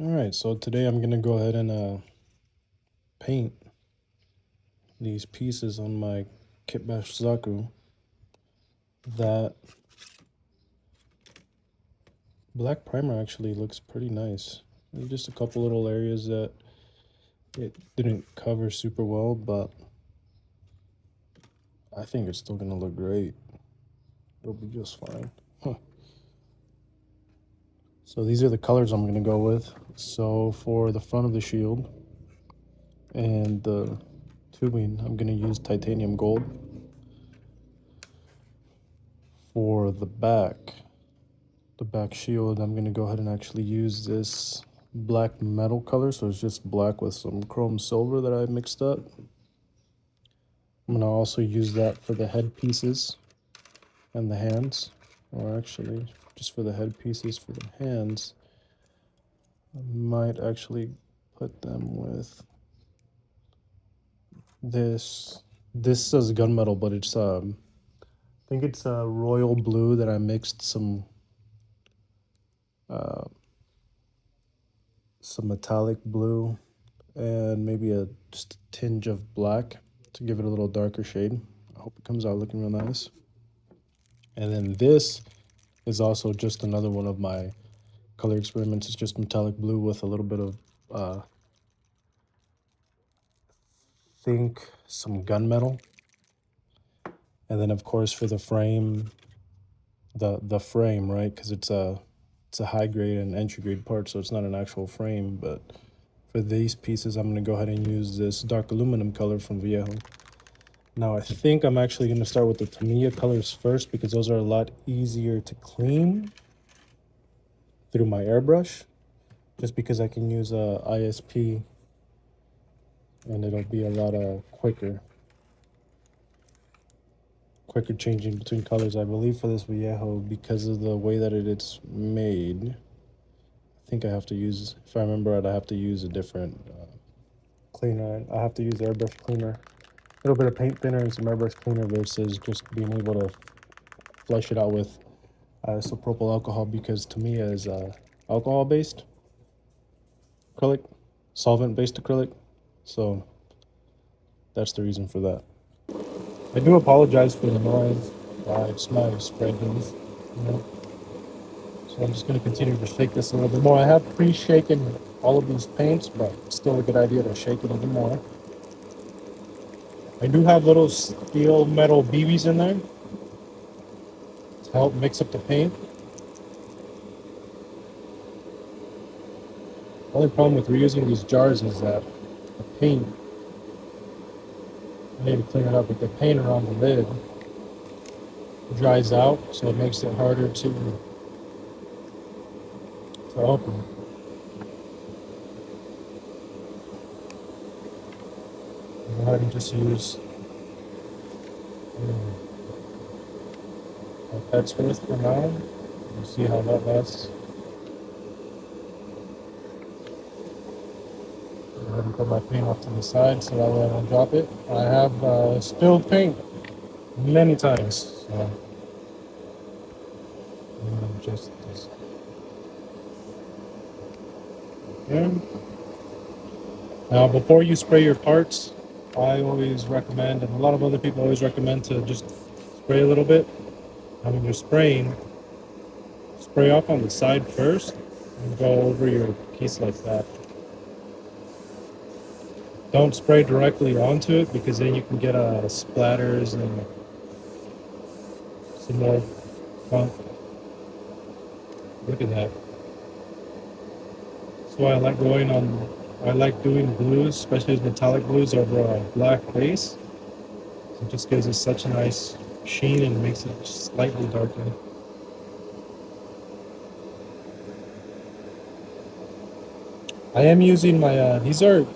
Alright, so today I'm gonna go ahead and paint these pieces on my Kitbash Zaku. That black primer actually looks pretty nice. There's just a couple little areas that it didn't cover super well, but I think it's still gonna look great. It'll be just fine. So these are the colors I'm gonna go with. So for the front of the shield and the tubing, I'm gonna use titanium gold. For the back shield, I'm gonna go ahead and actually use this black metal color. So it's just black with some chrome silver that I mixed up. I'm gonna also use that for the head pieces and the hands, or actually just for the head pieces. For the hands, I might actually put them with this. This says gunmetal, but it's I think it's a royal blue that I mixed some metallic blue and maybe just a tinge of black to give it a little darker shade. I hope it comes out looking real nice. And then this is also just another one of my color experiments. It's just metallic blue with a little bit of think some gunmetal. And then of course for the frame, the frame, right? Because it's a high grade and entry grade part, so it's not an actual frame. But for these pieces, I'm gonna go ahead and use this dark aluminum color from Viejo. Now I think I'm actually gonna start with the Tamiya colors first because those are a lot easier to clean through my airbrush, just because I can use a ISP and it'll be a lot quicker changing between colors. I believe for this Viejo, because of the way that it's made, I think I have to use, if I remember right, I have to use a different cleaner. I have to use airbrush cleaner, a little bit of paint thinner and some airbrush cleaner versus just being able to flush it out with isopropyl alcohol, because Tamiya is alcohol based acrylic, solvent based acrylic, so that's the reason for that. I do apologize for the noise. It's my spray booth, you know? So I'm just going to continue to shake this a little bit more. I have pre-shaken all of these paints, but it's still a good idea to shake it even more. I do have little steel metal BBs in there to help mix up the paint. The only problem with reusing these jars is that the paint, I need to clean it up, but the paint around the lid dries out, so it makes it harder to open. Go ahead and just use my pet's worth for now. We'll see how that lasts. Go ahead and put my paint off to the side so that way I don't drop it. I have spilled paint many times, so just this. Okay. Now, before you spray your parts, I always recommend, and a lot of other people always recommend, to just spray a little bit. And when you're spraying, spray off on the side first and go over your piece like that. Don't spray directly onto it, because then you can get splatters and some more funk. Look at that. That's why I like doing blues, especially metallic blues, over a black base. It just gives it such a nice sheen and makes it slightly darker. I am using my, these are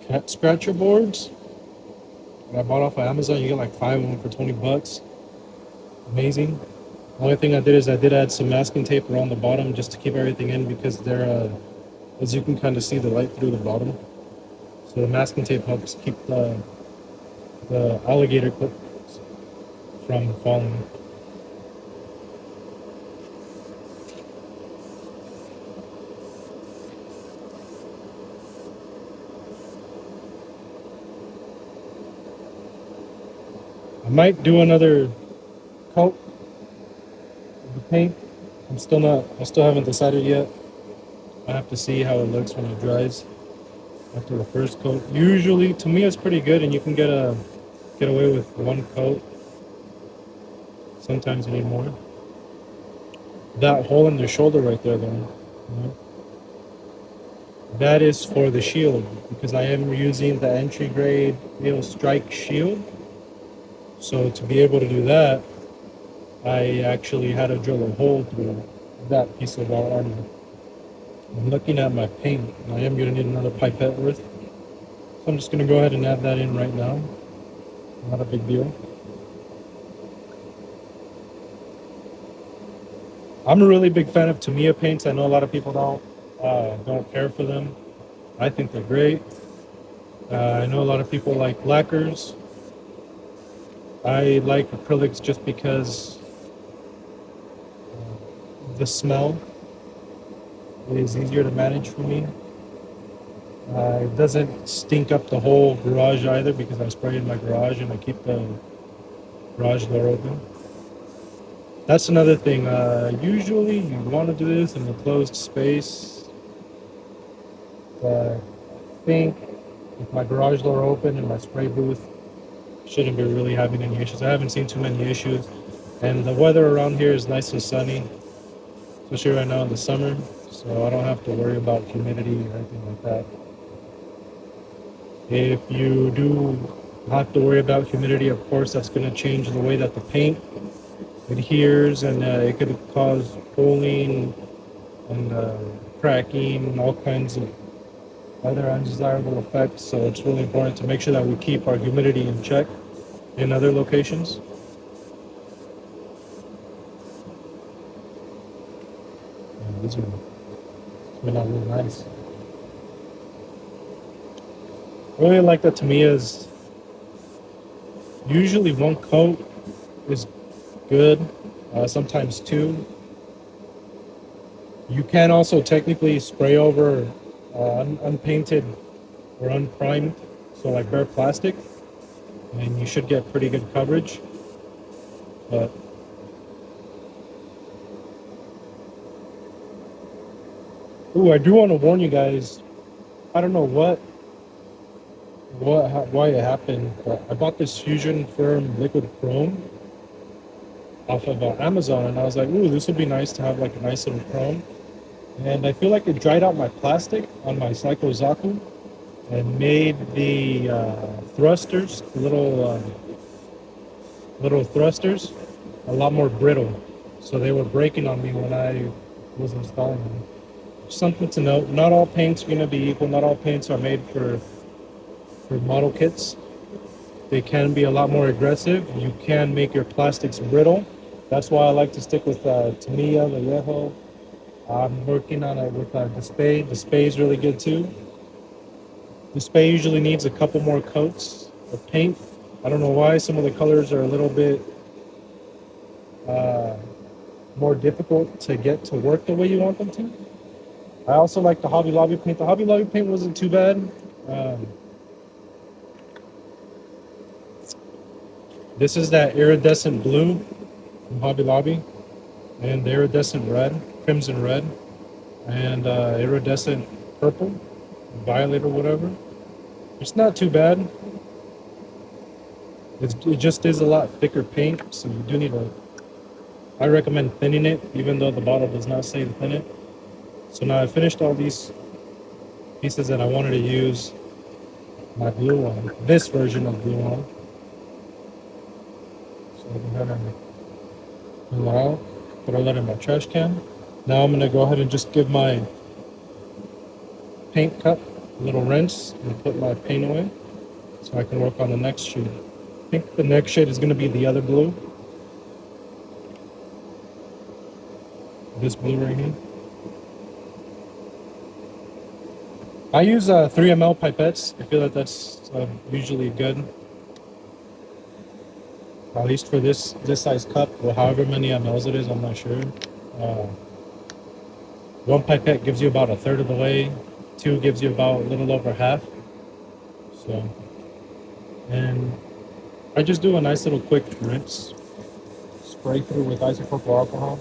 cat scratcher boards that I bought off of Amazon. You get like 5 of them for 20 bucks. Amazing. The only thing I did is I did add some masking tape around the bottom just to keep everything in, because they're, as you can kind of see, the light through the bottom. So the masking tape helps keep the alligator clips from falling. might do another coat of the paint. I still haven't decided yet. I have to see how it looks when it dries after the first coat. Usually, to me, it's pretty good, and you can get away with one coat. Sometimes you need more. That hole in the shoulder right there, though, you know, that is for the shield, because I am using the entry grade strike shield. So to be able to do that, I actually had to drill a hole through that piece of our armor. I'm looking at my paint. I am going to need another pipette worth. So I'm just going to go ahead and add that in right now. Not a big deal. I'm a really big fan of Tamiya paints. I know a lot of people don't care for them. I think they're great. I know a lot of people like lacquers. I like acrylics just because the smell is easier to manage for me. It doesn't stink up the whole garage either, because I spray in my garage and I keep the garage door open. That's another thing. Usually you want to do this in a closed space, but I think with my garage door open and my spray booth, shouldn't be really having any issues. I haven't seen too many issues, and the weather around here is nice and sunny, especially right now in the summer, so I don't have to worry about humidity or anything like that. If you do have to worry about humidity, of course, that's going to change the way that the paint adheres, and it could cause pulling and cracking and all kinds of other undesirable effects. So it's really important to make sure that we keep our humidity in check in other locations. And these are coming out really nice. I really like that Tamiya's. Usually one coat is good, sometimes two. You can also technically spray over unpainted or unprimed, so like bare plastic, and you should get pretty good coverage. But I do want to warn you guys. I don't know why it happened, but I bought this Fusion Firm liquid chrome off of Amazon, and I was like, ooh, this would be nice to have like a nice little chrome. And I feel like it dried out my plastic on my Psycho Zaku and made the thrusters, the little thrusters, a lot more brittle. So they were breaking on me when I was installing them. Something to note: not all paints are going to be equal. Not all paints are made for model kits. They can be a lot more aggressive. You can make your plastics brittle. That's why I like to stick with Tamiya, Vallejo. I'm working on it with Display. Display is really good too. Display usually needs a couple more coats of paint. I don't know why. Some of the colors are a little bit more difficult to get to work the way you want them to. I also like the Hobby Lobby paint. The Hobby Lobby paint wasn't too bad. This is that iridescent blue from Hobby Lobby, and the iridescent red, crimson red, and iridescent purple, violet or whatever. It's not too bad. It just is a lot thicker paint, so you do need I recommend thinning it, even though the bottle does not say to thin it. So now I finished all these pieces that I wanted to use my glue on, this version of glue on. So I can go ahead and pull it out, throw that in my trash can. Now I'm going to go ahead and just give my paint cup a little rinse and put my paint away so I can work on the next shade. I think the next shade is going to be the other blue. This blue right here. I use 3 ml pipettes. I feel that that's usually good. At least for this size cup, or however many mLs it is, I'm not sure. One pipette gives you about a third of the way. 2 gives you about a little over half. So, and I just do a nice little quick rinse, spray through with isopropyl alcohol.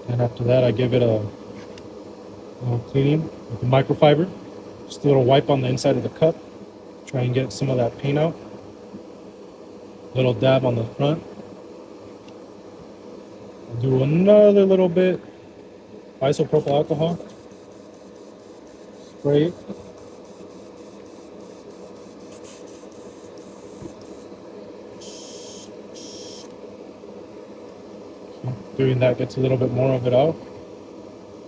And after that, I give it a little cleaning with the microfiber. Just a little wipe on the inside of the cup. Try and get some of that paint out. Little dab on the front. Do another little bit. Isopropyl alcohol. Spray it. Doing that gets a little bit more of it out.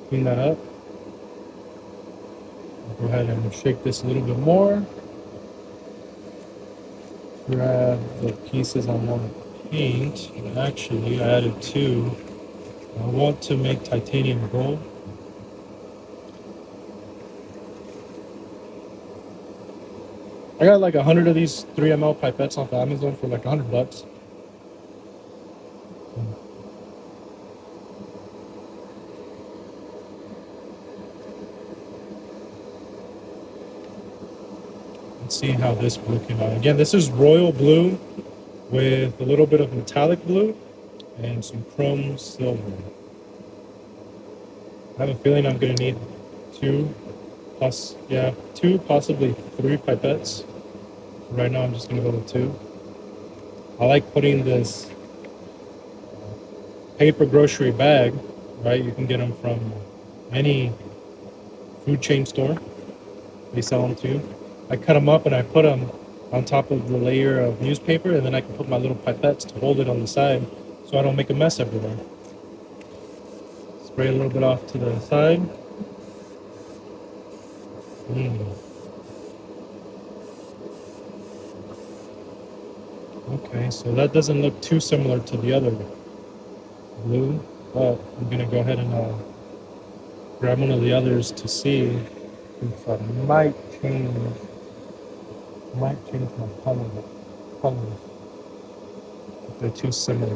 Clean that up. Go ahead and shake this a little bit more. Grab the pieces I want to paint. And actually, I added 2. I want to make titanium gold. I got like 100 of these 3 ml pipettes off Amazon for like $100. Let's see how this blue came out. Again, this is royal blue with a little bit of metallic blue and some chrome silver. I have a feeling I'm gonna need 2, possibly 3 pipettes. Right now I'm just gonna go with 2. I like putting this paper grocery bag, right? You can get them from any food chain store. They sell them too. I cut them up and I put them on top of the layer of newspaper, and then I can put my little pipettes to hold it on the side so I don't make a mess everywhere. Spray a little bit off to the side. Okay, so that doesn't look too similar to the other blue, but I'm gonna go ahead and grab one of the others to see if I might change my colors if they're too similar.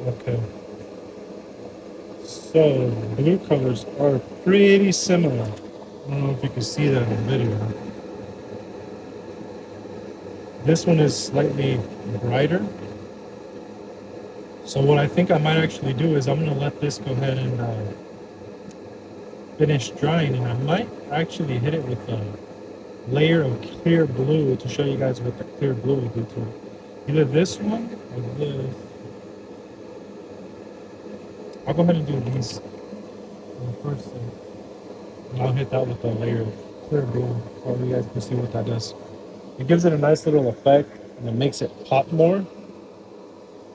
Okay. So blue colors are pretty similar. I don't know if you can see that in the video. This one is slightly brighter. So what I think I might actually do is I'm gonna let this go ahead and finish drying, and I might actually hit it with a layer of clear blue to show you guys what the clear blue will do to it. Either this one or this. I'll go ahead and do these first thing. And I'll hit that with a layer of clear blue so you guys can see what that does. It gives it a nice little effect and it makes it pop more.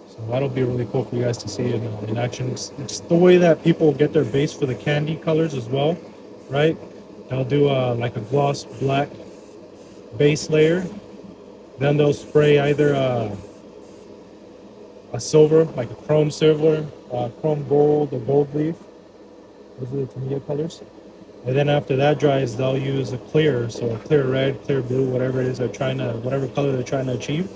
So that'll be really cool for you guys to see it in action. It's the way that people get their base for the candy colors as well, right? They'll do like a gloss black base layer. Then they'll spray either a silver, like a chrome silver, chrome gold, or gold leaf. Those are the Tamiya colors. And then after that dries, they'll use a clear, so a clear red, clear blue, whatever it is they're trying to, whatever color they're trying to achieve.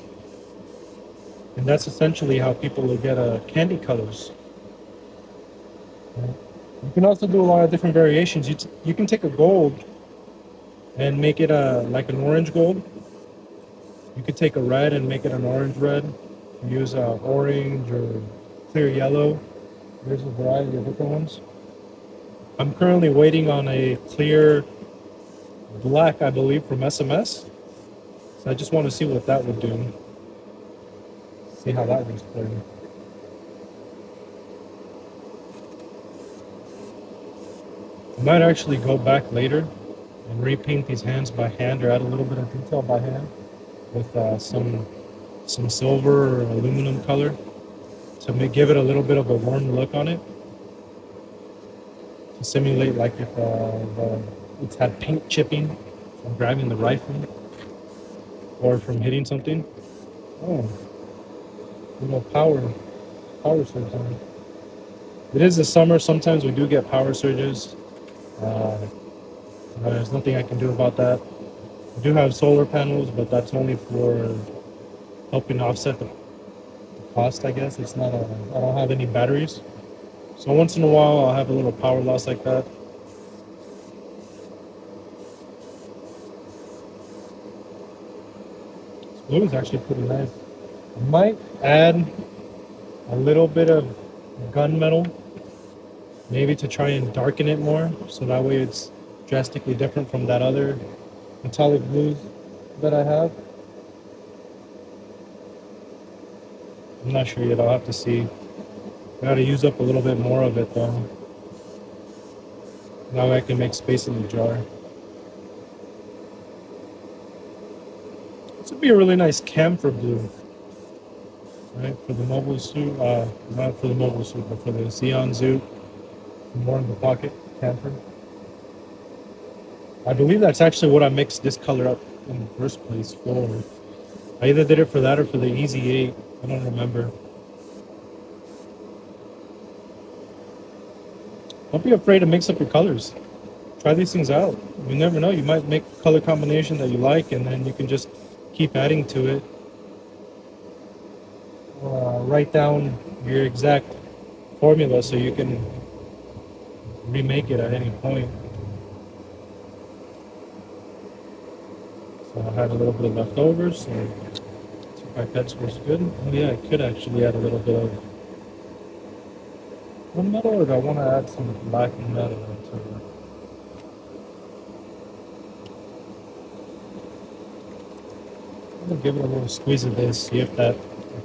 And that's essentially how people will get candy colors. You can also do a lot of different variations. You can take a gold and make it like an orange gold. You could take a red and make it an orange red. Use orange or clear yellow. There's a variety of different ones. I'm currently waiting on a clear black, I believe, from SMS. So I just want to see what that would do. See how that looks for you. I might actually go back later and repaint these hands by hand or add a little bit of detail by hand with some silver or aluminum color to give it a little bit of a warm look on it, to simulate like if it's had paint chipping from grabbing the rifle or from hitting something. Oh, a little power surge on it. It is the summer. Sometimes we do get power surges. There's nothing I can do about that. I do have solar panels, but that's only for helping offset the cost, I guess. It's not a, I don't have any batteries. So once in a while, I'll have a little power loss like that. This blue is actually pretty nice. I might add a little bit of gunmetal, maybe to try and darken it more, so that way it's drastically different from that other metallic blues that I have. I'm not sure yet, I'll have to see. I gotta use up a little bit more of it though. Now I can make space in the jar. This would be a really nice camphor blue, right? For the mobile suit, not for the mobile suit, but for the Xeon Zoot, more in the pocket camphor. I believe that's actually what I mixed this color up in the first place for. I either did it for that or for the Easy 8. I don't remember. Don't be afraid to mix up your colors. Try these things out. You never know. You might make a color combination that you like, and then you can just keep adding to it. Write down your exact formula so you can remake it at any point. So I had a little bit of leftovers, so my pipettes was good. Oh yeah, I could actually add a little bit of gunmetal, or do I want to add some black metal into it? I'm gonna give it a little squeeze of this, see if that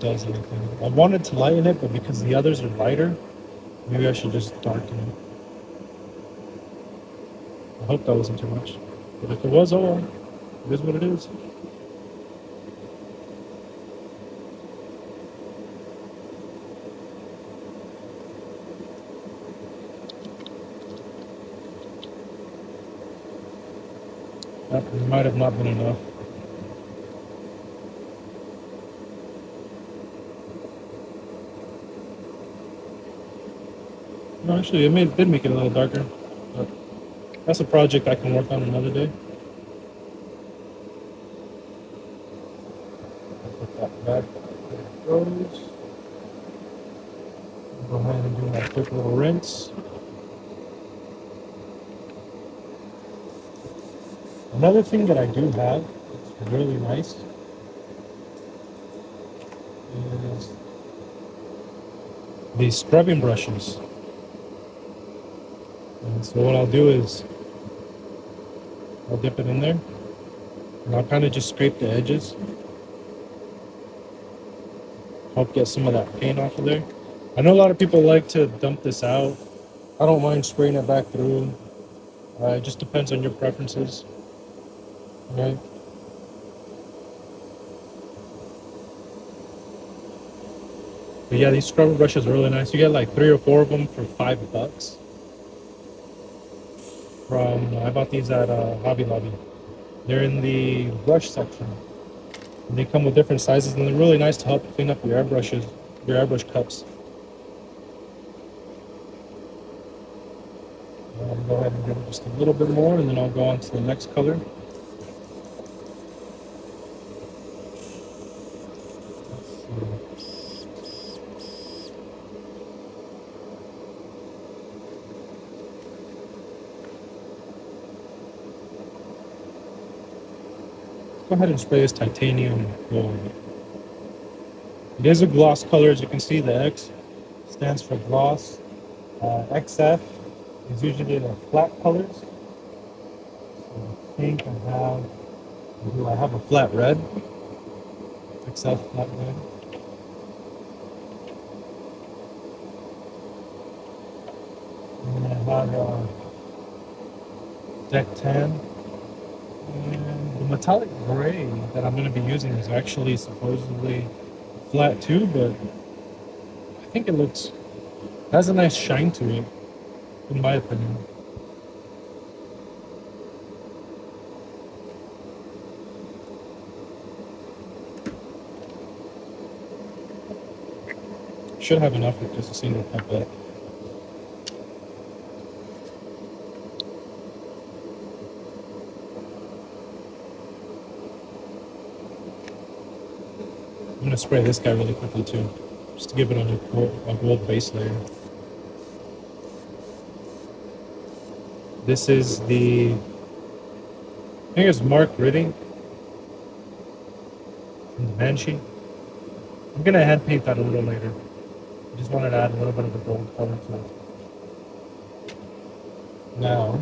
does anything. I wanted to lighten it, but because the others are lighter, maybe I should just darken it. I hope that wasn't too much. But if it was, oh well. It is what it is. That might have not been enough. No, actually, it did make it a little darker. But that's a project I can work on another day. Put that back. There it goes. Go ahead and do my quick little rinse. Another thing that I do have, it's really nice, is these scrubbing brushes. And so what I'll do is I'll dip it in there and I'll kind of just scrape the edges, help get some of that paint off of there. I know a lot of people like to dump this out. I don't mind spraying it back through. It just depends on your preferences, right? But yeah, these scrubber brushes are really nice. You get like 3 or 4 of them for $5. I bought these at Hobby Lobby. They're in the brush section. And they come with different sizes, and they're really nice to help clean up your airbrushes, your airbrush cups. I'll go ahead and give it just a little bit more, and then I'll go on to the next color. Go ahead and spray this titanium gold. It is a gloss color, as you can see. The X stands for gloss. XF is usually the flat colors. So I think I have a flat red. XF flat red. And then I have deck tan. And the metallic gray that I'm going to be using is actually supposedly flat too, but I think it has a nice shine to it, in my opinion. Should have enough with just a single pipette. gonna spray this guy really quickly too, just to give it a gold base layer. This is the, I think it's Mark Riddy from the Banshee. I'm gonna hand paint that a little later. I just wanted to add a little bit of the gold color to it. Now,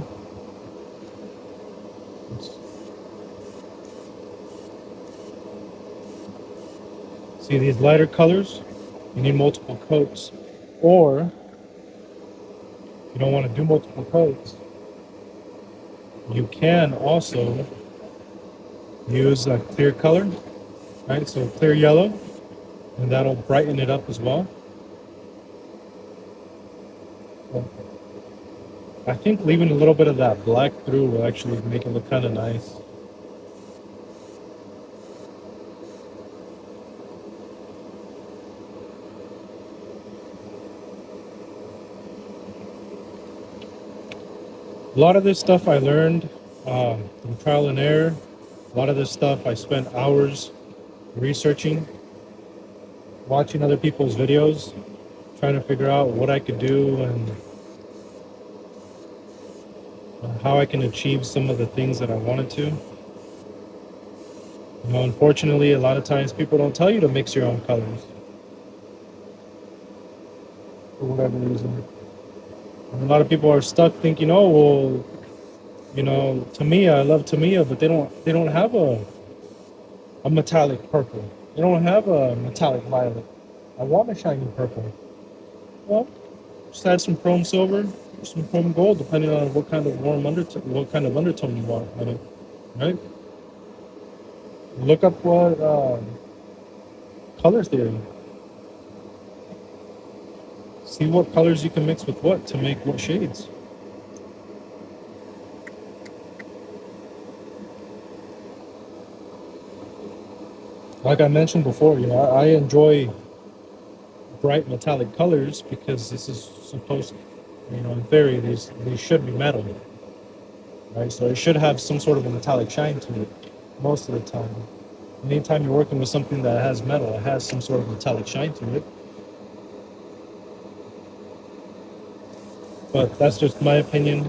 see these lighter colors? You need multiple coats. Or, if you don't want to do multiple coats, you can also use a clear color, right? So clear yellow, and that'll brighten it up as well. I think leaving a little bit of that black through will actually make it look kind of nice. A lot of this stuff I learned through trial and error. A lot of this stuff I spent hours researching, watching other people's videos, trying to figure out what I could do and how I can achieve some of the things that I wanted to. You know, unfortunately, a lot of times people don't tell you to mix your own colors for whatever reason. And a lot of people are stuck thinking, oh, well, you know, Tamiya, I love Tamiya, but they don't have a metallic purple. They don't have a metallic violet. I want a shiny purple. Well, just add some chrome silver, some chrome gold, depending on what kind of undertone you want on it, right? Look up what color theory. See what colors you can mix with what to make what shades. Like I mentioned before, you know, I enjoy bright metallic colors because this is supposed to, you know, in theory, these should be metal, right? So it should have some sort of a metallic shine to it most of the time. Anytime you're working with something that has metal, it has some sort of metallic shine to it. But that's just my opinion.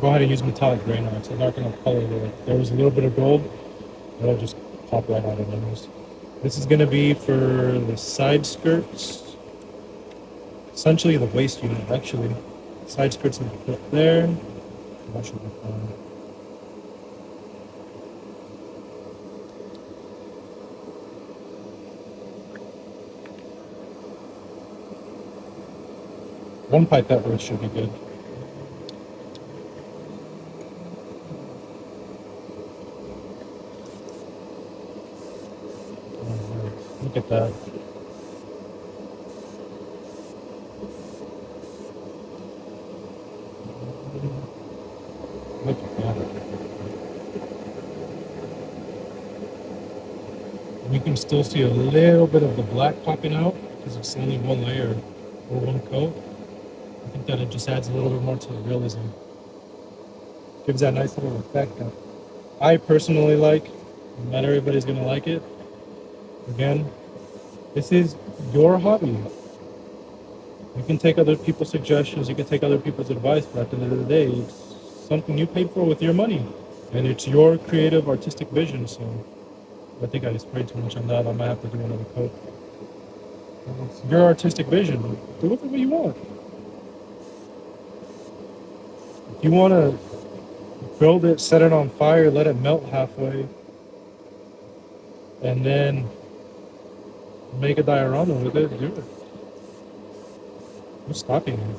Go ahead and use metallic gray now. It's a dark enough color there. There was a little bit of gold, it'll just pop right out of those. This is going to be for the side skirts, essentially the waist unit, actually. Side skirts will be put there. That should be fine. One pipette worth should be good. Look at that. Look at that. You can still see a little bit of the black popping out because it's only one layer or one coat. I think that it just adds a little bit more to the realism. Gives that nice little effect that I personally like. Not everybody's gonna like it. Again, this is your hobby. You can take other people's suggestions, you can take other people's advice, but at the end of the day, it's something you paid for with your money. And it's your creative, artistic vision, so I think I sprayed too much on that. I might have to do another coat. It's your artistic vision. Do it the way you want. If you want to build it, set it on fire, let it melt halfway, and then make a diorama with it, do it. What's stopping you?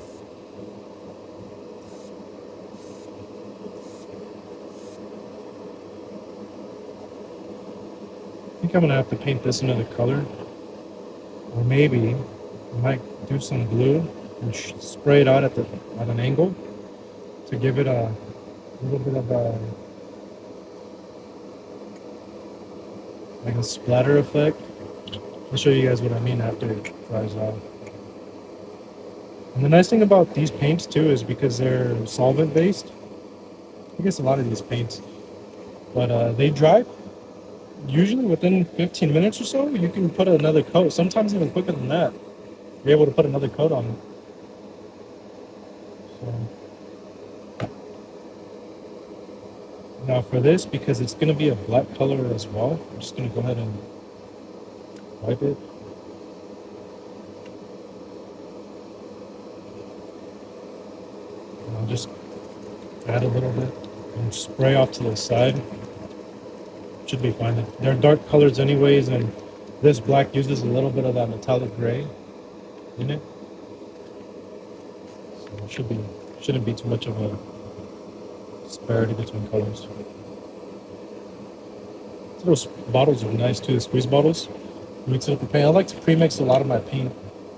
I think I'm gonna have to paint this another color. Or maybe I might do some blue and spray it out at an angle to give it a a little bit of a like a splatter effect. I'll show you guys what I mean after it dries off. And the nice thing about these paints too is because they're solvent based. I guess a lot of these paints, but they dry usually within 15 minutes or so. You can put another coat, sometimes even quicker than that. You're able to put another coat on it. So now for this, because it's going to be a black color as well, I'm just going to go ahead and wipe it. And I'll just add a little bit and spray off to the side. Should be fine. They're dark colors anyways, and this black uses a little bit of that metallic gray in it. So it shouldn't be too much of a disparity between colors. Those bottles are nice too, the squeeze bottles. Mix it up with paint. I like to pre-mix a lot of my paint.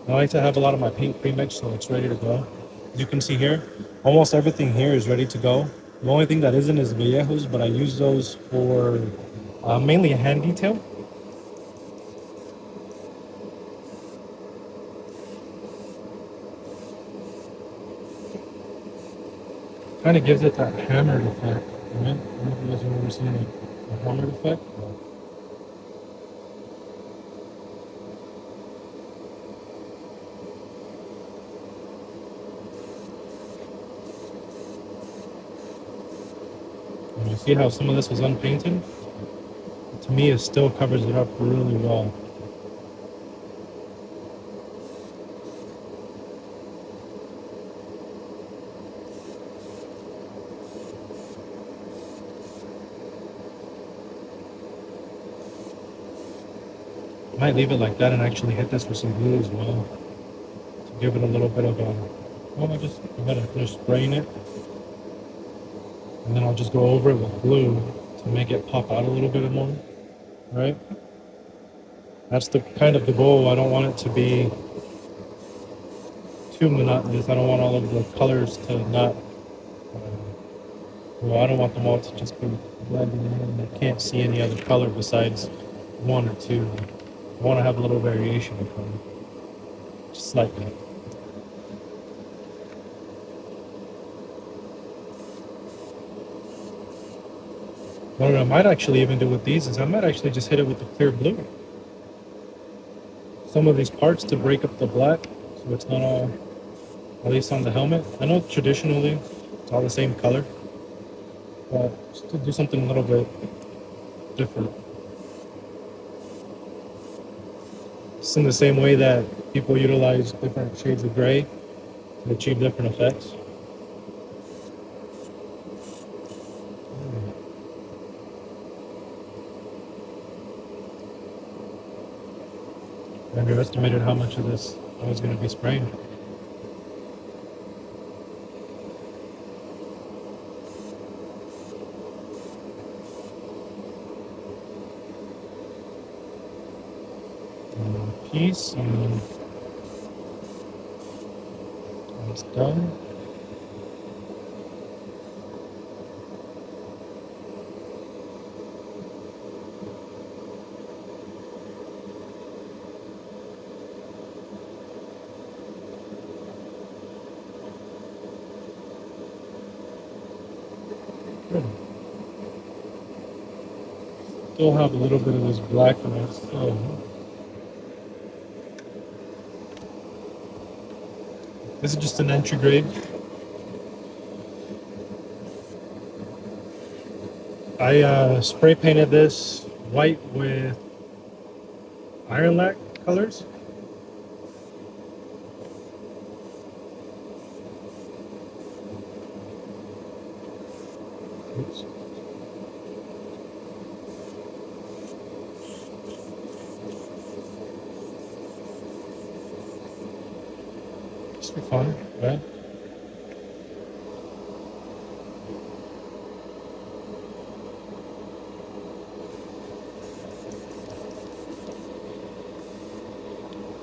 I like to have a lot of my paint pre-mixed so it's ready to go. As you can see here, almost everything here is ready to go. The only thing that isn't is viejos, but I use those for mainly a hand detail. Kind of gives it that hammered effect. Right? I don't know if you guys have ever seen a hammered effect. And you see how some of this was unpainted? To me, it still covers it up really well. I might leave it like that and actually hit this with some glue as well to give it a little bit of a. Well, I just go ahead and finish spraying it, and then I'll just go over it with glue to make it pop out a little bit more. Right? That's the kind of the goal. I don't want it to be too monotonous. I don't want all of the colors to not. Well, I don't want them all to just be blending in. I can't see any other color besides one or two. I want to have a little variation of color, just like that. What I might actually even do with these is I might actually just hit it with the clear blue. Some of these parts to break up the black, so it's not all, at least on the helmet. I know traditionally it's all the same color, but just to do something a little bit different. It's in the same way that people utilize different shades of gray to achieve different effects. I underestimated how much of this I was going to be spraying. Piece and it's done. Good. Still have a little bit of this black in it. So this is just an entry grade. I spray painted this white with iron lac colors. Oops. Just for fun, right?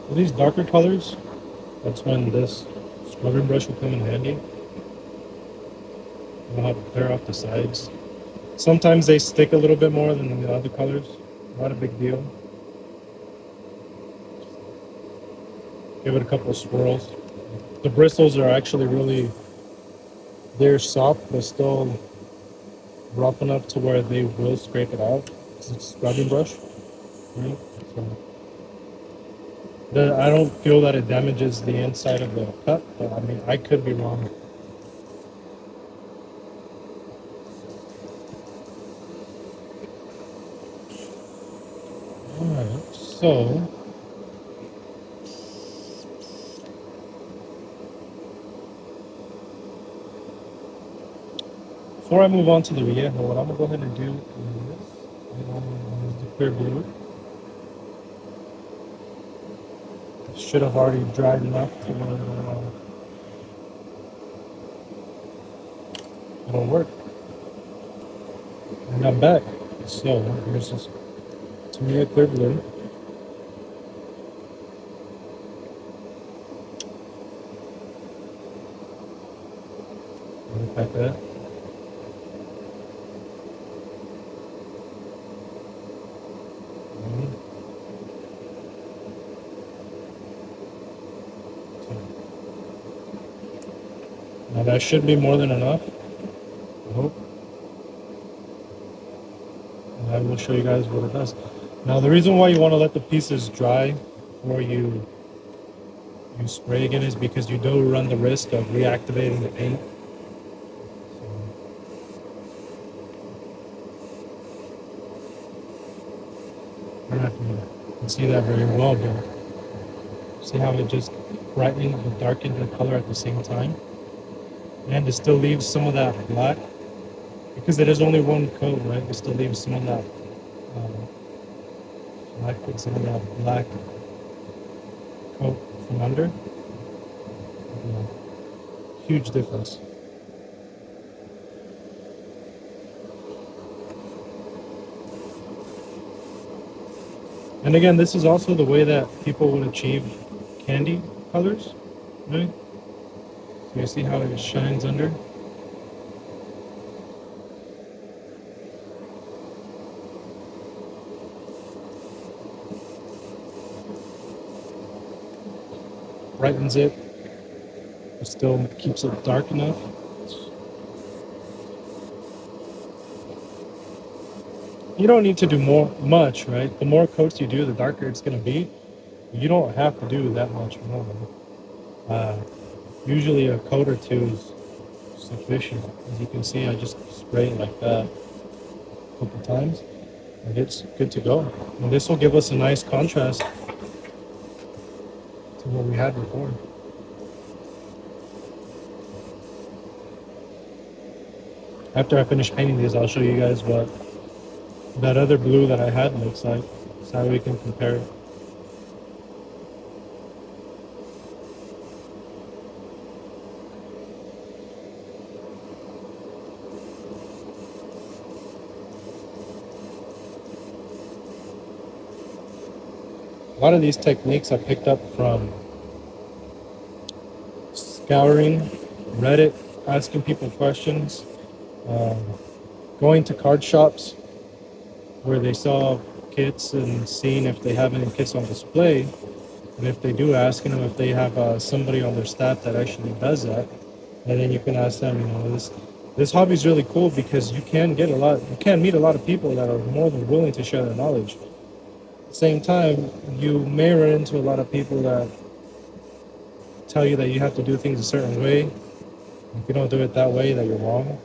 For these darker colors, that's when this scrubbing brush will come in handy. know how to clear off the sides. Sometimes they stick a little bit more than the other colors. Not a big deal. Give it a couple of swirls. The bristles are actually really, they're soft but still rough enough to where they will scrape it out. It's a scrubbing brush, right? So I don't feel that it damages the inside of the cut, but I mean, I could be wrong. Alright, so before I move on to the Viejo, what I'm gonna go ahead and do is the clear blue. Should have already dried enough to it'll work. And I'm back. So here's this to me a clear blue. Like that. Now that should be more than enough, I hope. And I will show you guys what it does. Now the reason why you want to let the pieces dry before you spray again is because you do run the risk of reactivating the paint. I don't know if you can see that very well, but see how it just brightened and darkened the color at the same time? And it still leaves some of that black, because it is only one coat, right? It still leaves some of that black, some of that black coat from under. Yeah. Huge difference. And again, this is also the way that people would achieve candy colors, right? So you see how it shines under? Brightens it, but still keeps it dark enough. You don't need to do much, right? The more coats you do, the darker it's going to be. You don't have to do that much more. Usually a coat or two is sufficient. As you can see, I just spray it like that a couple times, and it's good to go. And this will give us a nice contrast to what we had before. After I finish painting these, I'll show you guys what that other blue that I had looks like, so we can compare it. A lot of these techniques I picked up from scouring Reddit, asking people questions, going to card shops where they sell kits and seeing if they have any kits on display. And if they do, asking them if they have somebody on their staff that actually does that. And then you can ask them, you know, this hobby is really cool because you can meet a lot of people that are more than willing to share their knowledge. At the same time, you may run into a lot of people that tell you that you have to do things a certain way. If you don't do it that way, that you're wrong.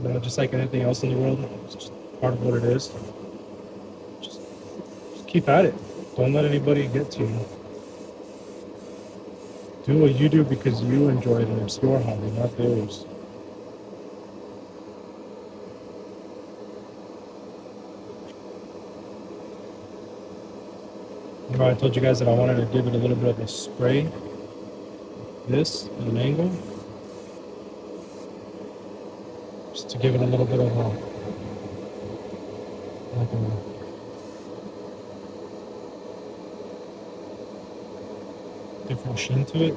You know, just like anything else in the world, it's just part of what it is. Just keep at it. Don't let anybody get to you. Do what you do because you enjoy it and it's your hobby, not theirs. Remember I told you guys that I wanted to give it a little bit of a spray. This at an angle. Just to give it a little bit of a different sheen to it.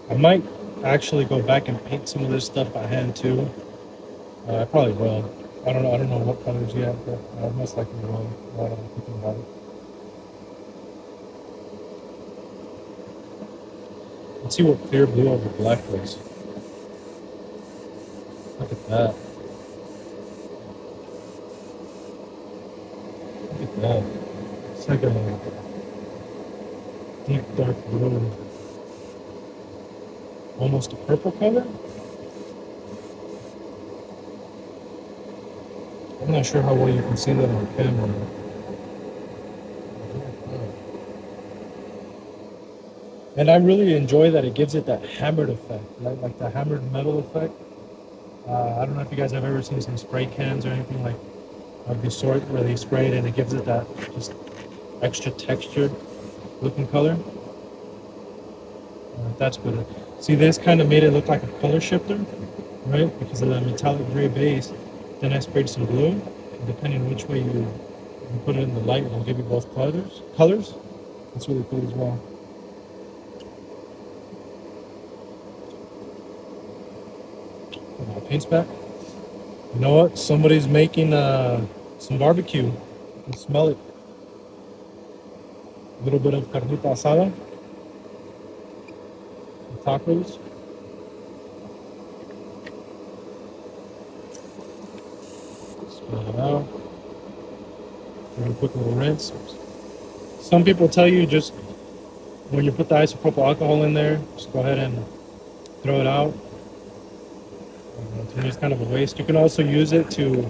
I might actually go back and paint some of this stuff by hand too. I probably will. I don't know. I don't know what colors yet, but most likely will. Now that I'm thinking about it. Let's see what clear blue over black looks. Look at that. Look at that. It's like a deep dark blue, almost a purple color. I'm not sure how well you can see that on camera. And I really enjoy that it gives it that hammered effect, right? Like the hammered metal effect. I don't know if you guys have ever seen some spray cans or anything like of the sort where they spray it and it gives it that just extra textured looking color. That's good. See, this kind of made it look like a color shifter, right? Because of the metallic gray base. Then I sprayed some blue. And depending on which way you put it in the light, it'll give you both colors. That's really cool as well. Put my paints back. You know what? Somebody's making some barbecue. You can smell it. A little bit of carnita asada. Some tacos. Smell it out. Really quick little rinse. Some people tell you just when you put the isopropyl alcohol in there, just go ahead and throw it out. To me, it's kind of a waste. You can also use it to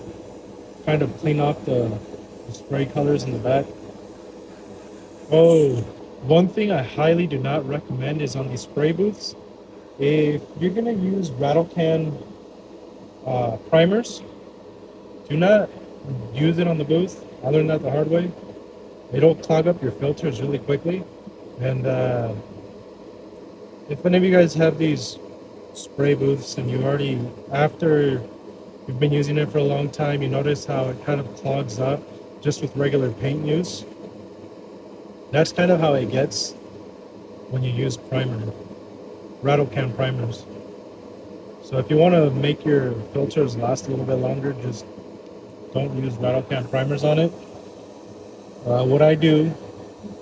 kind of clean off the spray colors in the back. Oh, one thing I highly do not recommend is on these spray booths. If you're gonna use rattle can primers, do not use it on the booth. I learned that the hard way. It'll clog up your filters really quickly. And if any of you guys have these spray booths and you already, after you've been using it for a long time, you notice how it kind of clogs up just with regular paint use. That's kind of how it gets when you use rattle can primers. So if you want to make your filters last a little bit longer, just don't use rattle can primers on it. What I do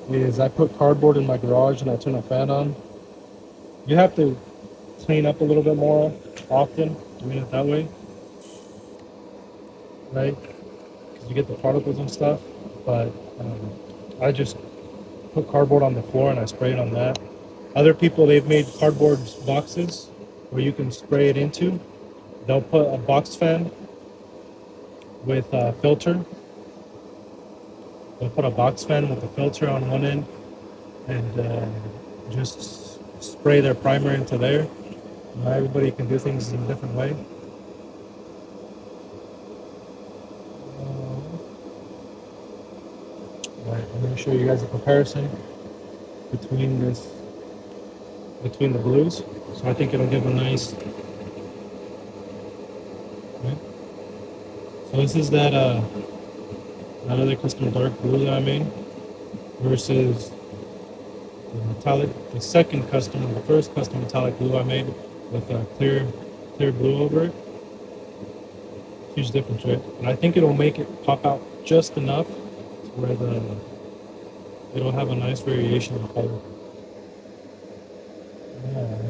is I put cardboard in my garage and I turn a fan on. You have to clean up a little bit more often doing it that way, right? Because you get the particles and stuff. But I just put cardboard on the floor and I spray it on that. Other people, they've made cardboard boxes where you can spray it into. They'll put a box fan with a filter. They'll put a box fan with a filter on one end and just spray their primer into there. Everybody can do things in a different way. Right, I'm going to show you guys a comparison between the blues. So I think it'll give a nice. Right. So this is that other custom dark blue that I made versus the second custom, the first custom metallic blue I made with a clear blue over it. Huge difference, right? And I think it'll make it pop out just enough to where it'll have a nice variation of color. Yeah.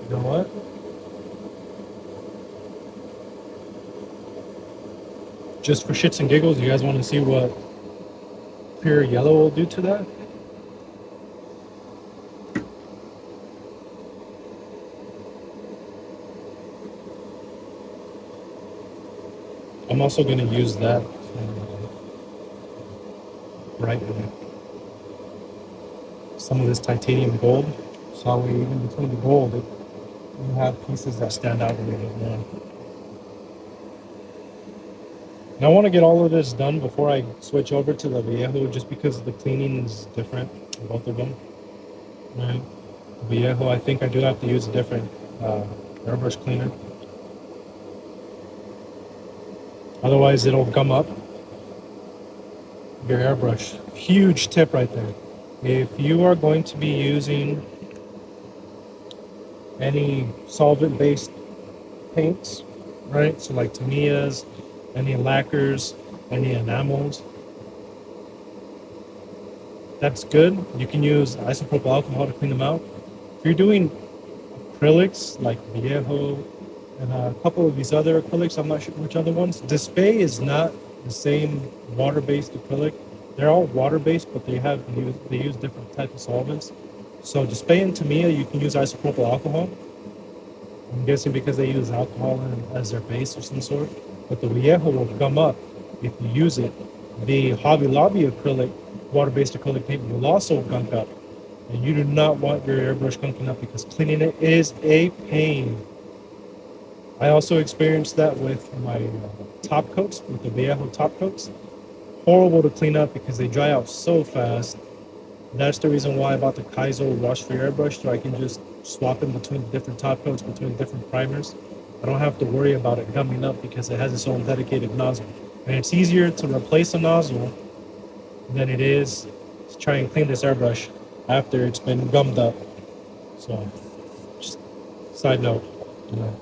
You know what? Just for shits and giggles, you guys want to see what pure yellow will do to that? I'm also going to use that brighten some of this titanium gold. So even between the gold, you have pieces that stand out a little bit more. And I want to get all of this done before I switch over to the Viejo, just because the cleaning is different, both of them. Right? Viejo, I think I do have to use a different airbrush cleaner. Otherwise, it'll gum up your airbrush. Huge tip right there. If you are going to be using any solvent-based paints, right? So like Tamiya's, any lacquers, any enamels, that's good. You can use isopropyl alcohol to clean them out. If you're doing acrylics like Viejo and a couple of these other acrylics, I'm not sure which other ones. Display is not the same water-based acrylic. They're all water-based, but they use different types of solvents. So Display and Tamiya, you can use isopropyl alcohol. I'm guessing because they use alcohol as their base of some sort. But the Viejo will gum up if you use it. The Hobby Lobby acrylic, water-based acrylic paint will also gunk up. And you do not want your airbrush gunking up because cleaning it is a pain. I also experienced that with my top coats, with the Viejo top coats. Horrible to clean up because they dry out so fast. That's the reason why I bought the Kaizo wash-free airbrush, so I can just swap in between different top coats, between different primers. I don't have to worry about it gumming up because it has its own dedicated nozzle. And it's easier to replace a nozzle than it is to try and clean this airbrush after it's been gummed up. So, just side note, you know.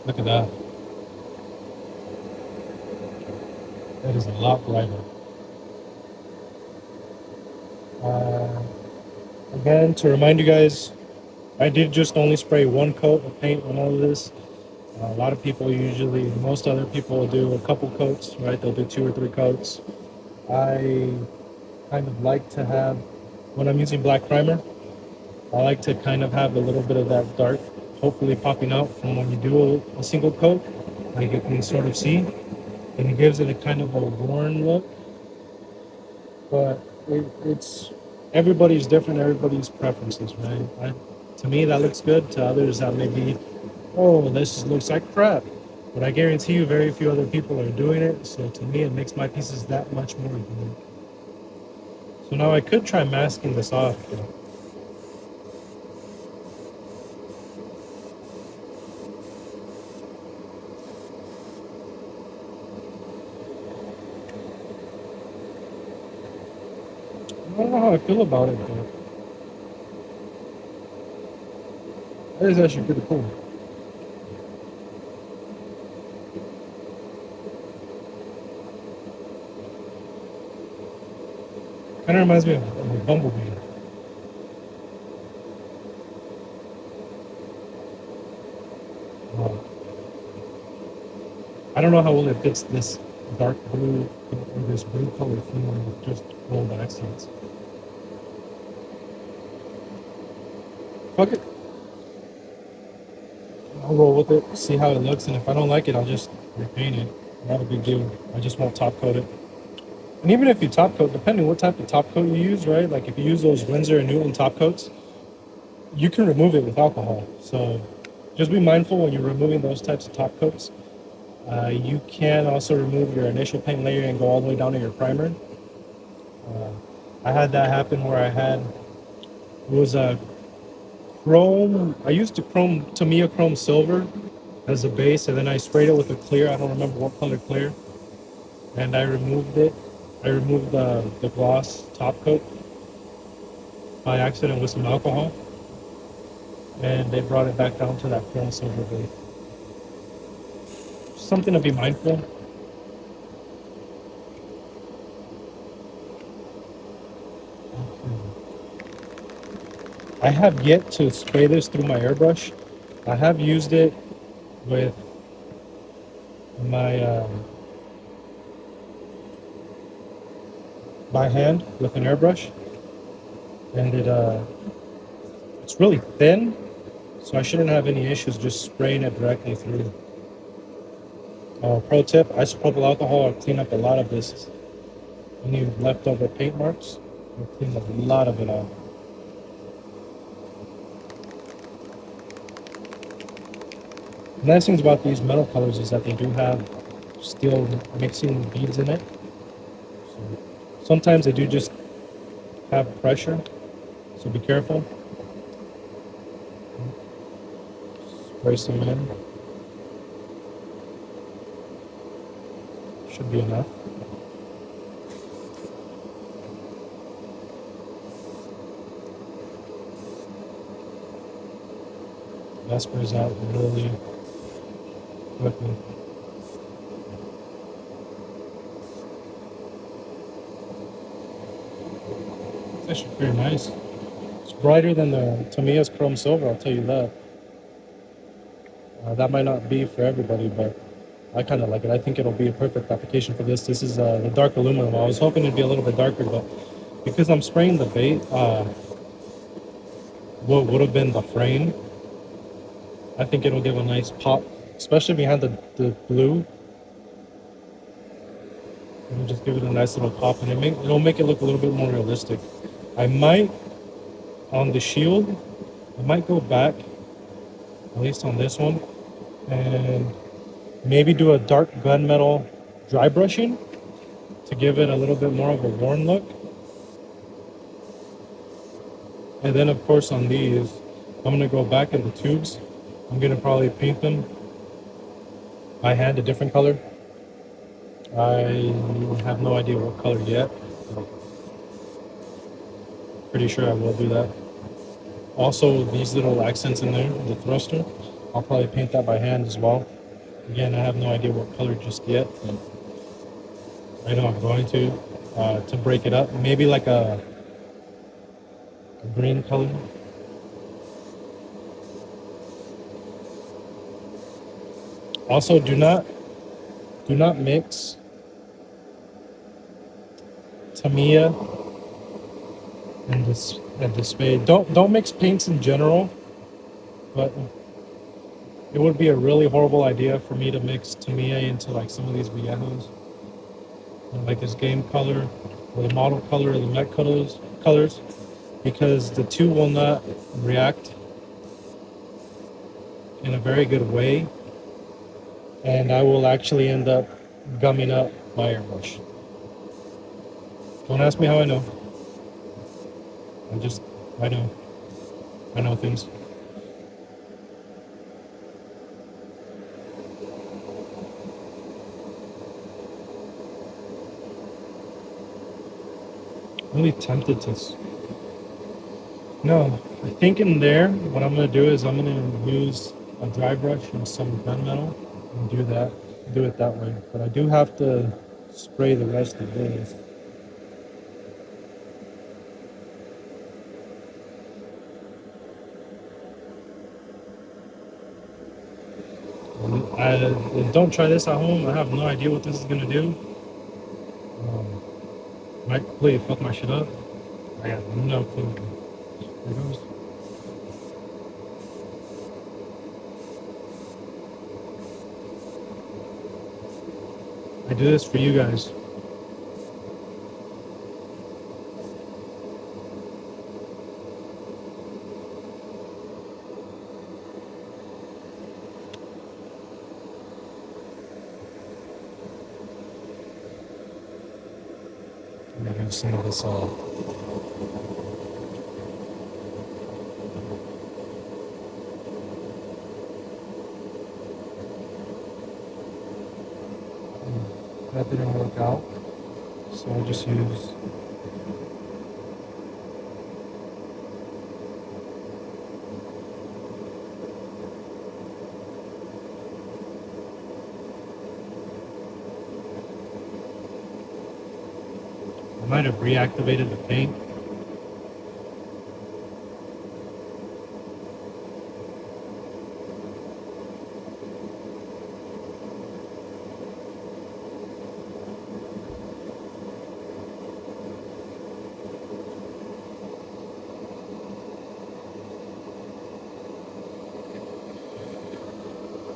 Look at that. That is a lot brighter. Again, to remind you guys, I did just only spray one coat of paint on all of this. A lot of people most other people will do a couple coats, right? They'll do 2 or 3 coats. I kind of like to have, when I'm using black primer, I like to kind of have a little bit of that dark hopefully popping out from when you do a single coat, like you can sort of see, and it gives it a kind of a worn look. But it's everybody's different, everybody's preferences, right? To me, that looks good. To others, that may be, oh, this looks like crap. But I guarantee you, very few other people are doing it. So to me, it makes my pieces that much more good. So now I could try masking this off. I don't know how I feel about it, but that is actually pretty cool. Kind of reminds me of a bumblebee. I don't know how well it fits this dark blue or this blue color theme with just gold accents. Fuck it. I'll roll with it, see how it looks, and if I don't like it, I'll just repaint it. Not a big deal. I just won't top coat it. And even if you top coat, depending what type of top coat you use, right? Like if you use those Windsor and Newton top coats, you can remove it with alcohol. So just be mindful when you're removing those types of top coats. You can also remove your initial paint layer and go all the way down to your primer. I had that happen where it was a chrome. I used Tamiya chrome silver as a base, and then I sprayed it with a clear. I don't remember what color clear, and I removed it. I removed the gloss top coat by accident with some alcohol, and they brought it back down to that chrome silver base. Something to be mindful. I have yet to spray this through my airbrush. I have used it with my by hand with an airbrush, and it's really thin, so I shouldn't have any issues just spraying it directly through. Pro tip: isopropyl alcohol will clean up a lot of this any leftover paint marks. We'll clean a lot of it out. The nice things about these metal colors is that they do have steel mixing beads in it. So sometimes they do just have pressure, so be careful. Spray some in. Should be enough. That sprays out really quickly. It's actually pretty nice. It's brighter than the Tamiya's Chrome Silver, I'll tell you that. That might not be for everybody, but I kind of like it. I think it'll be a perfect application for this. This is the dark aluminum. I was hoping it'd be a little bit darker, but because I'm spraying the bait, what would have been the frame, I think it'll give a nice pop, especially behind the blue. It'll just give it a nice little pop, and it'll make it look a little bit more realistic. I might, on the shield, I might go back, at least on this one, and maybe do a dark gunmetal dry brushing to give it a little bit more of a worn look. And then of course on these, I'm gonna go back in the tubes. I'm gonna probably paint them by hand a different color. I have no idea what color yet. Pretty sure I will do that. Also, these little accents in there, the thruster, I'll probably paint that by hand as well. Again, I have no idea what color just yet, but I know I'm going to break it up. Maybe like a green color. Also, do not mix Tamiya and the spade. Don't mix paints in general, but it would be a really horrible idea for me to mix Tamiya into like some of these Viejos, like this game color or the model color or the Met colors, because the two will not react in a very good way, and I will actually end up gumming up my airbrush. Don't ask me how I know. I know things. Really tempted to. No, I think in there, what I'm gonna do is I'm gonna use a dry brush and some gunmetal and do it that way. But I do have to spray the rest of this. Don't try this at home. I have no idea what this is gonna do. Might completely fuck my shit up. I got no clue. There it goes. I do this for you guys. I'm gonna do some of this that didn't work out, so I'll just use I might have reactivated the paint.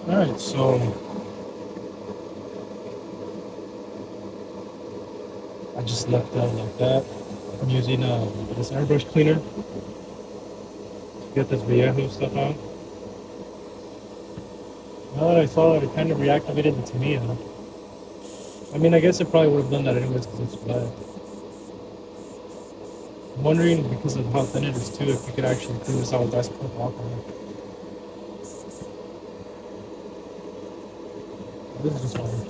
Alright, so I just left that like that. I'm using this airbrush cleaner to get this Viejo stuff out. Now that I saw it, it kind of reactivated the Tamiya. I mean, I guess it probably would have done that anyways because it's black. I'm wondering, because of how thin it is too, if you could actually clean this out with isopropyl alcohol. This is just fine.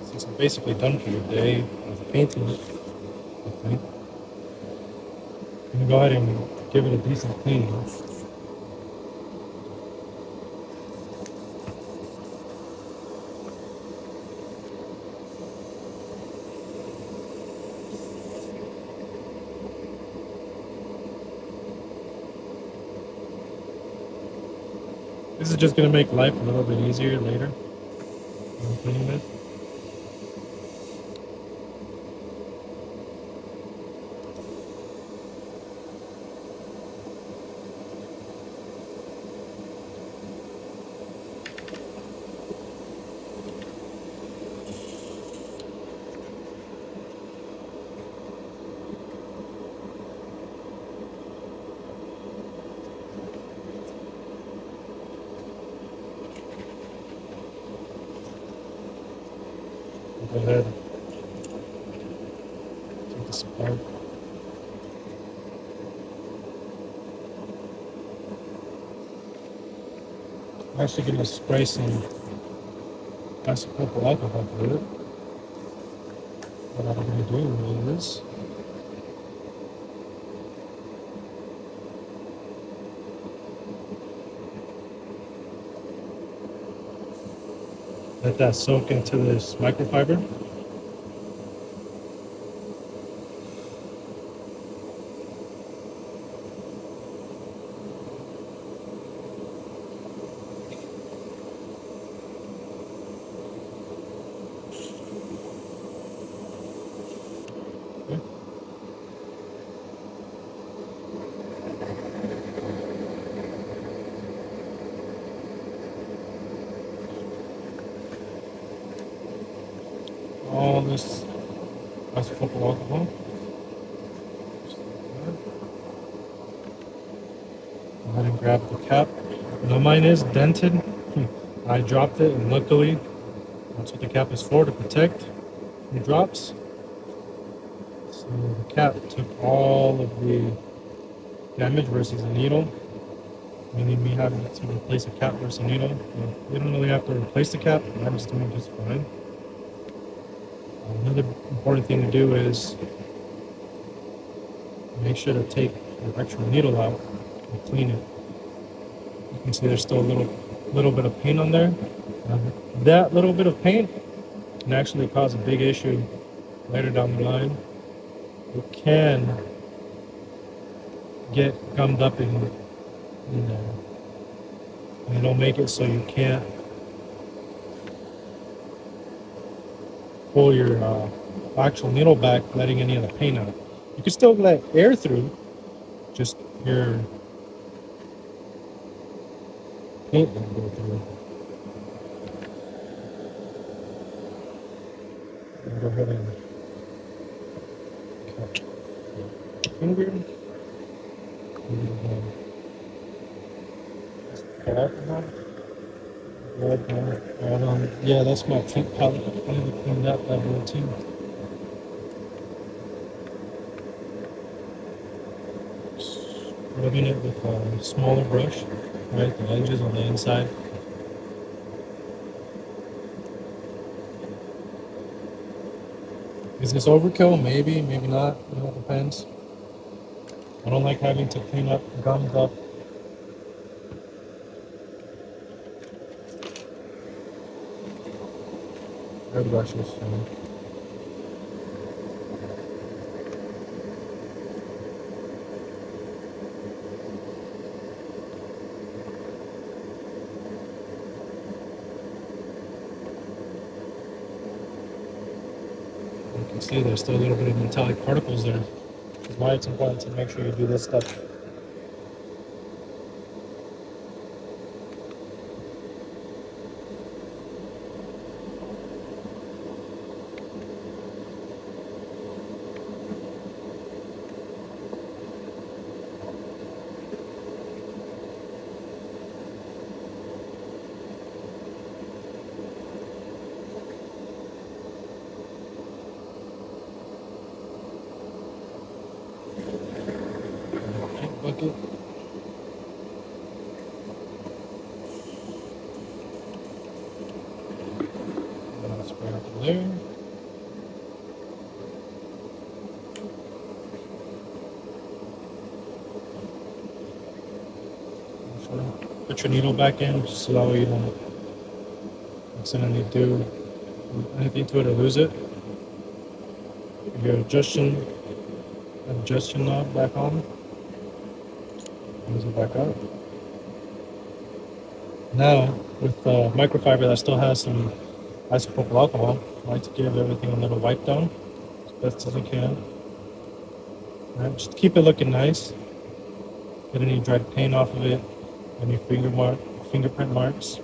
Since I'm basically done for the day with the painting, I think I'm gonna go ahead and give it a decent clean. This is just gonna make life a little bit easier later when I'm cleaning it. Go ahead, take this apart. I'm actually going to spray some isopropyl alcohol through it. What I'm going to do is let that soak into this microfiber. All this isopropyl alcohol. Go ahead and grab the cap. Now mine is dented. I dropped it, and luckily that's what the cap is for, to protect the drops. So the cap took all of the damage versus the needle, meaning me having to replace a cap versus a needle. You don't really have to replace the cap. I'm just doing just fine. Another important thing to do is make sure to take the actual needle out and clean it. You can see there's still a little bit of paint on there. That little bit of paint can actually cause a big issue later down the line. It can get gummed up in there, and it'll make it so you can't pull your actual needle back, letting any of the paint out. You can still let air through, just your paint won't go through. I'll go ahead and cut the finger. Yeah, that's my paint palette. I need to clean that bad boy too. Rubbing it with a smaller brush, right? The edges on the inside. Is this overkill? Maybe, maybe not. You know, it depends. I don't like having to clean up gummed up airbrushes. You can see there's still a little bit of metallic particles there. That's why it's important to make sure you do this step. Bucket. Spray out the layer. Put your needle back in just so that way you don't accidentally do anything to it or lose it. Your adjustion knob back on. Close it back up. Now, with the microfiber that still has some isopropyl alcohol, I like to give everything a little wipe down as best as I can. Right, just keep it looking nice. Get any dried paint off of it, any fingerprint marks.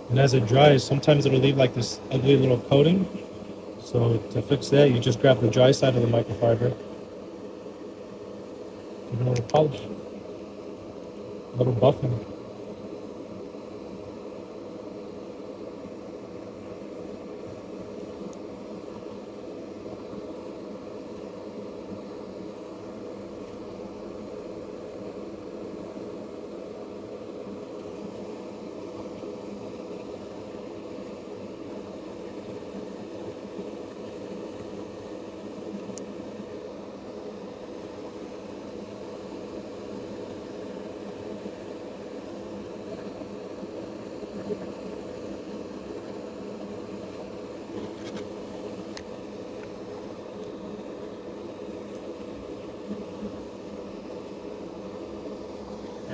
And as it dries, sometimes it'll leave like this ugly little coating. So to fix that, you just grab the dry side of the microfiber, give it a little polish, a little buffing.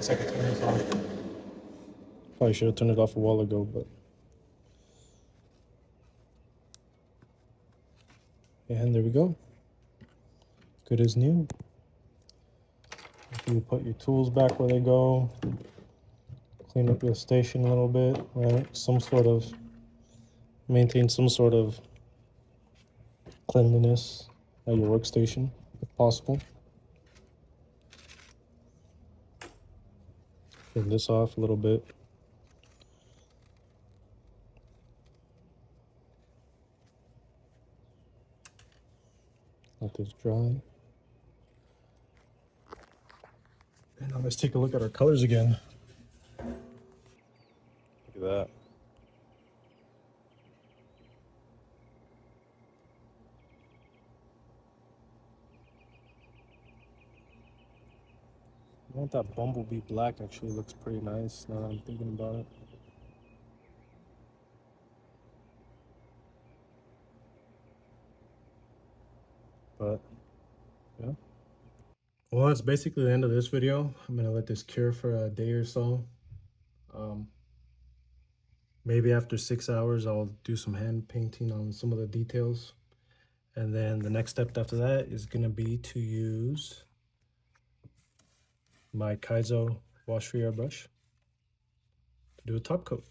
I could turn this off. Probably should have turned it off a while ago, but. And there we go. Good as new. You put your tools back where they go. Clean up your station a little bit, right? Maintain some sort of cleanliness at your workstation, if possible. Turn this off a little bit. Let this dry. And now let's take a look at our colors again. Look at that. I want that bumblebee black actually looks pretty nice now that I'm thinking about it. But yeah. Well, that's basically the end of this video. I'm gonna let this cure for a day or so. Maybe after 6 hours, I'll do some hand painting on some of the details. And then the next step after that is gonna be to use my Kaizo wash-free airbrush to do a top coat.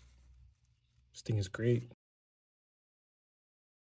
This thing is great.